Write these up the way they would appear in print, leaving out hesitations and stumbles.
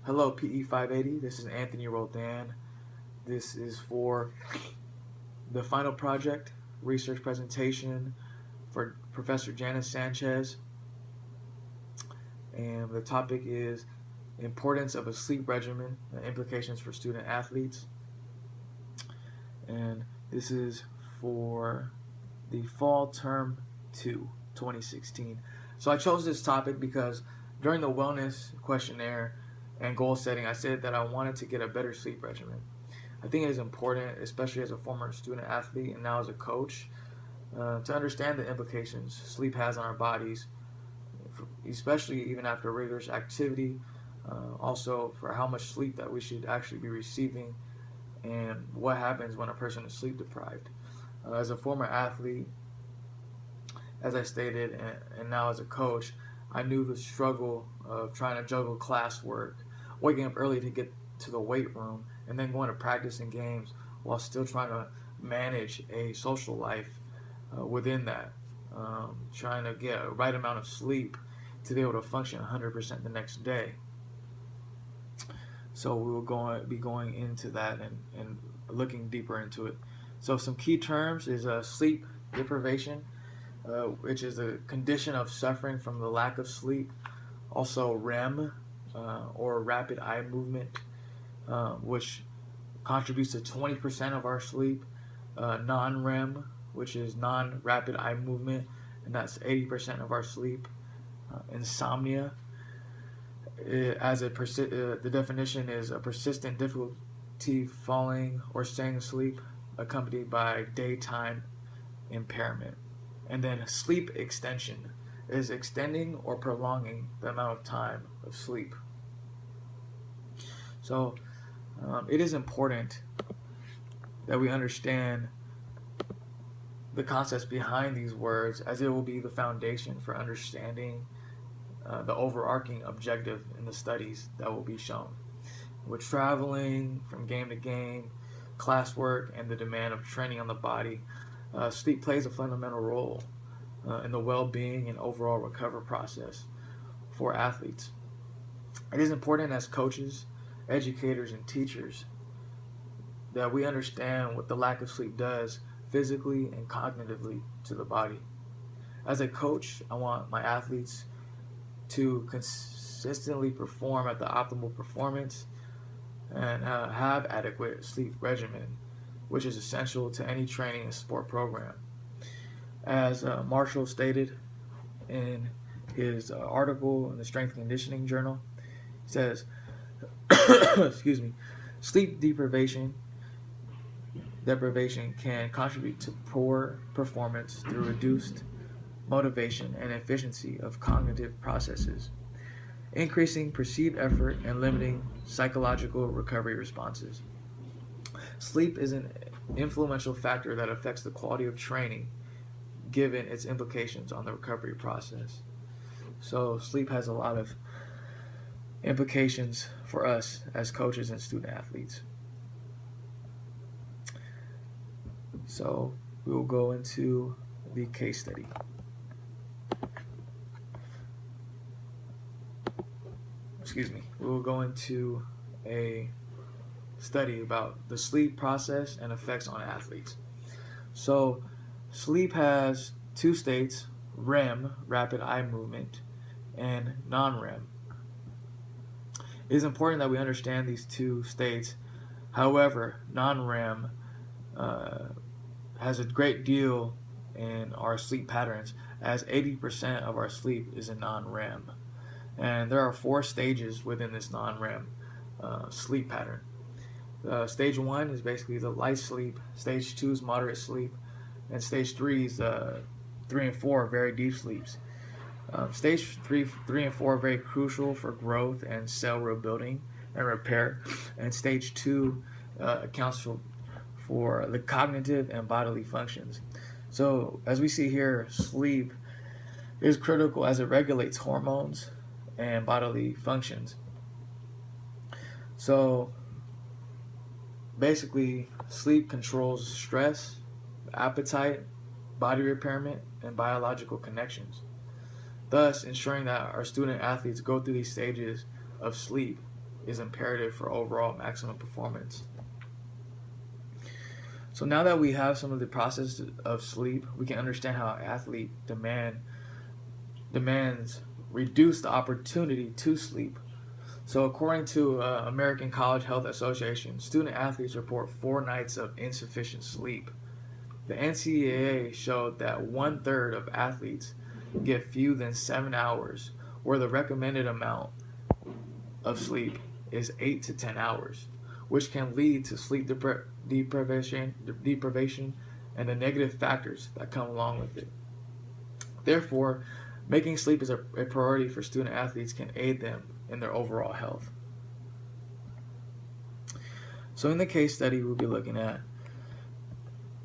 Hello, PE 580. This is Anthony Roldan. This is for the final project research presentation for Professor Janice Sanchez. And the topic is importance of a sleep regimen and implications for student athletes. And this is for the fall term 2, 2016. So I chose this topic because during the wellness questionnaire and goal setting, I said that I wanted to get a better sleep regimen. I think it is important, especially as a former student athlete and now as a coach, to understand the implications sleep has on our bodies, especially even after rigorous activity. Also, for how much sleep that we should actually be receiving, and what happens when a person is sleep deprived. As a former athlete, as I stated, and now as a coach, I knew the struggle of trying to juggle classwork, waking up early to get to the weight room, and then going to practice and games while still trying to manage a social life within that. Trying to get a right amount of sleep to be able to function 100% the next day. So we will be going into that and looking deeper into it. So some key terms is sleep deprivation, which is a condition of suffering from the lack of sleep. Also REM, or rapid eye movement, which contributes to 20% of our sleep. Non-REM, which is non-rapid eye movement, and that's 80% of our sleep. Insomnia, the definition is a persistent difficulty falling or staying asleep accompanied by daytime impairment. And then sleep extension is extending or prolonging the amount of time of sleep. So it is important that we understand the concepts behind these words, as it will be the foundation for understanding the overarching objective in the studies that will be shown. With traveling from game to game, classwork, and the demand of training on the body, sleep plays a fundamental role in the well-being and overall recovery process for athletes. It is important as coaches, educators, and teachers that we understand what the lack of sleep does physically and cognitively to the body. As a coach, I want my athletes to consistently perform at the optimal performance and have adequate sleep regimen, which is essential to any training and sport program. As Marshall stated in his article in the Strength and Conditioning Journal, he says, excuse me, sleep deprivation can contribute to poor performance through reduced motivation and efficiency of cognitive processes, increasing perceived effort and limiting psychological recovery responses. Sleep is an influential factor that affects the quality of training, given its implications on the recovery process. So sleep has a lot of implications for us as coaches and student athletes. So we will go into the case study. We will go into a study about the sleep process and effects on athletes. So sleep has two states: REM, rapid eye movement, and non-REM. It is important that we understand these two states. However, non-REM has a great deal in our sleep patterns, as 80% of our sleep is in non-REM. And there are 4 stages within this non-REM sleep pattern. Stage 1 is basically the light sleep. Stage 2 is moderate sleep. And stage 3 is 3 and 4 are very deep sleeps. Stage 3 and 4 are very crucial for growth and cell rebuilding and repair. And stage 2 accounts for the cognitive and bodily functions. So as we see here, sleep is critical as it regulates hormones and bodily functions. So basically, sleep controls stress, appetite, body repairment, and biological connections, thus ensuring that our student athletes go through these stages of sleep is imperative for overall maximum performance. So now that we have some of the process of sleep, we can understand how an athlete demands reduce the opportunity to sleep. So according to American College Health Association, student athletes report 4 nights of insufficient sleep. The NCAA showed that 1/3 of athletes get fewer than 7 hours, where the recommended amount of sleep is 8 to 10 hours, which can lead to sleep deprivation, and the negative factors that come along with it. Therefore, making sleep as a priority for student athletes can aid them in their overall health. So in the case study we'll be looking at,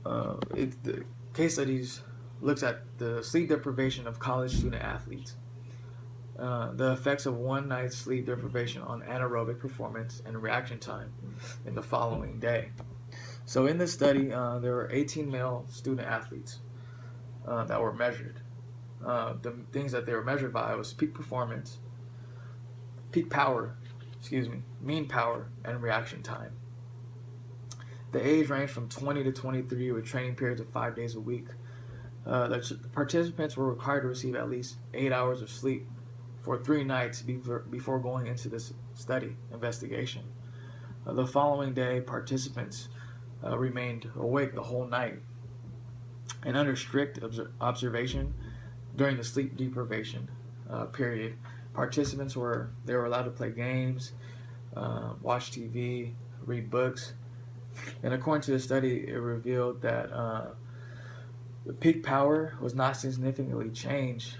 the case studies looks at the sleep deprivation of college student athletes, the effects of one night's sleep deprivation on anaerobic performance and reaction time in the following day. So in this study, there were 18 male student athletes that were measured. The things that they were measured by was peak performance, mean power, and reaction time. The age ranged from 20 to 23 with training periods of 5 days a week. The participants were required to receive at least 8 hours of sleep for 3 nights before going into this study investigation. The following day, participants remained awake the whole night and under strict observation during the sleep deprivation period. Participants were allowed to play games, watch TV, read books, and according to the study, it revealed that the peak power was not significantly changed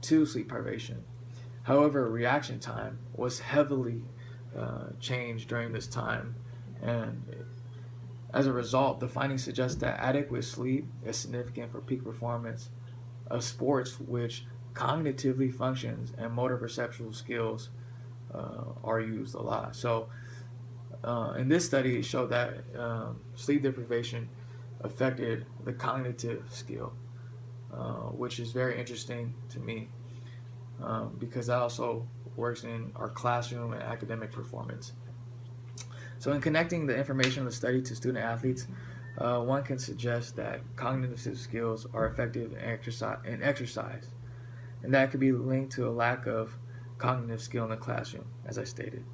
to sleep privation. However, reaction time was heavily changed during this time, and as a result, the findings suggest that adequate sleep is significant for peak performance of sports which cognitively functions and motor perceptual skills are used a lot. So in this study, it showed that sleep deprivation affected the cognitive skill, which is very interesting to me because that also works in our classroom and academic performance. So in connecting the information of the study to student athletes, one can suggest that cognitive skills are effective in exercise, and that could be linked to a lack of cognitive skill in the classroom, as I stated.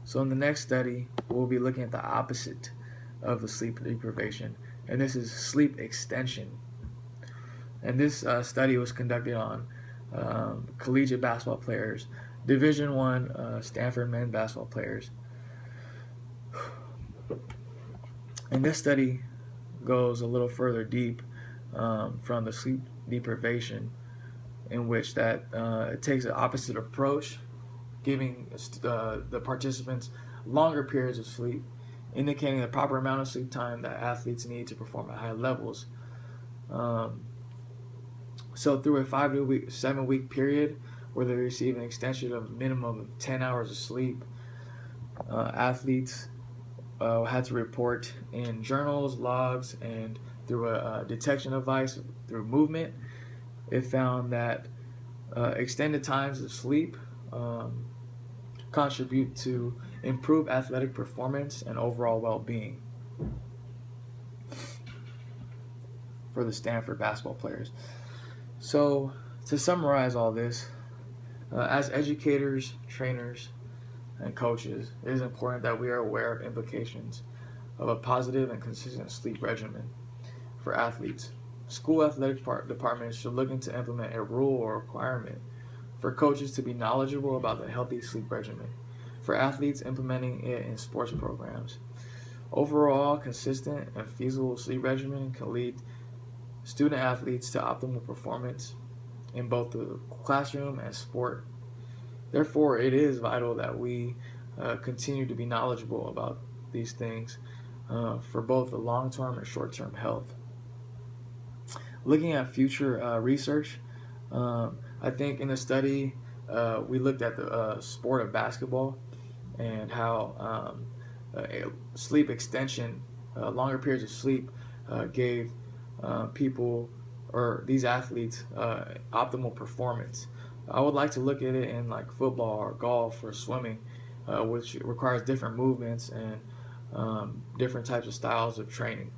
So in the next study, we'll be looking at the opposite of the sleep deprivation, and this is sleep extension. And this study was conducted on collegiate basketball players, Division I Stanford men's basketball players. And this study goes a little further deep from the sleep deprivation, in which that it takes an opposite approach, giving the participants longer periods of sleep, indicating the proper amount of sleep time that athletes need to perform at high levels. So through a 5 to 7 week period where they receive an extension of a minimum of 10 hours of sleep, athletes had to report in journals, logs, and through a detection device through movement. It found that extended times of sleep contribute to improved athletic performance and overall well-being for the Stanford basketball players. So to summarize all this, as educators, trainers, and coaches, it is important that we are aware of implications of a positive and consistent sleep regimen for athletes. School athletic departments should look into implement a rule or requirement for coaches to be knowledgeable about the healthy sleep regimen, for athletes implementing it in sports programs. Overall, consistent and feasible sleep regimen can lead student athletes to optimal performance in both the classroom and sport. Therefore, it is vital that we continue to be knowledgeable about these things for both the long-term and short-term health. Looking at future research, I think in the study we looked at the sport of basketball and how sleep extension, longer periods of sleep, gave people or these athletes optimal performance. I would like to look at it in like football or golf or swimming, which requires different movements and different types of styles of training.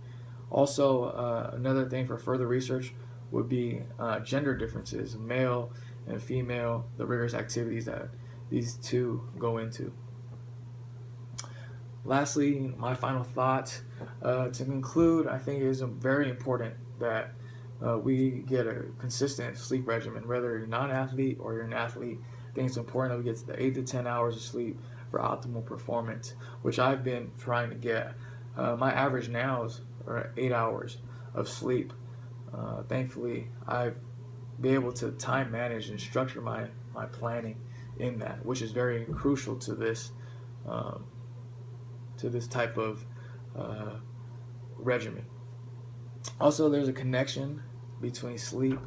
Also, another thing for further research would be gender differences, male and female, the rigorous activities that these two go into. Lastly, my final thought to conclude, I think it is very important that we get a consistent sleep regimen, whether you're not an athlete or you're an athlete. I think it's important that we get to the 8 to 10 hours of sleep for optimal performance, which I've been trying to get. My average now is 8 hours of sleep. Thankfully, I've been able to time manage and structure my planning in that, which is very crucial um, to this type of uh, regimen. Also, there's a connection between sleep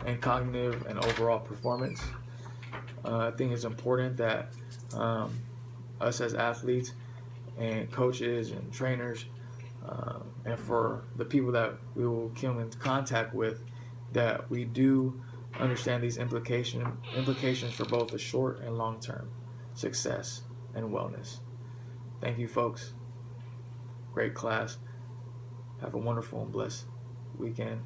and cognitive and overall performance. I think it's important that um, us as athletes and coaches and trainers, and for the people that we will come into contact with, that we do understand these implications for both the short and long term success and wellness. Thank you, folks. Great class. Have a wonderful and blessed weekend.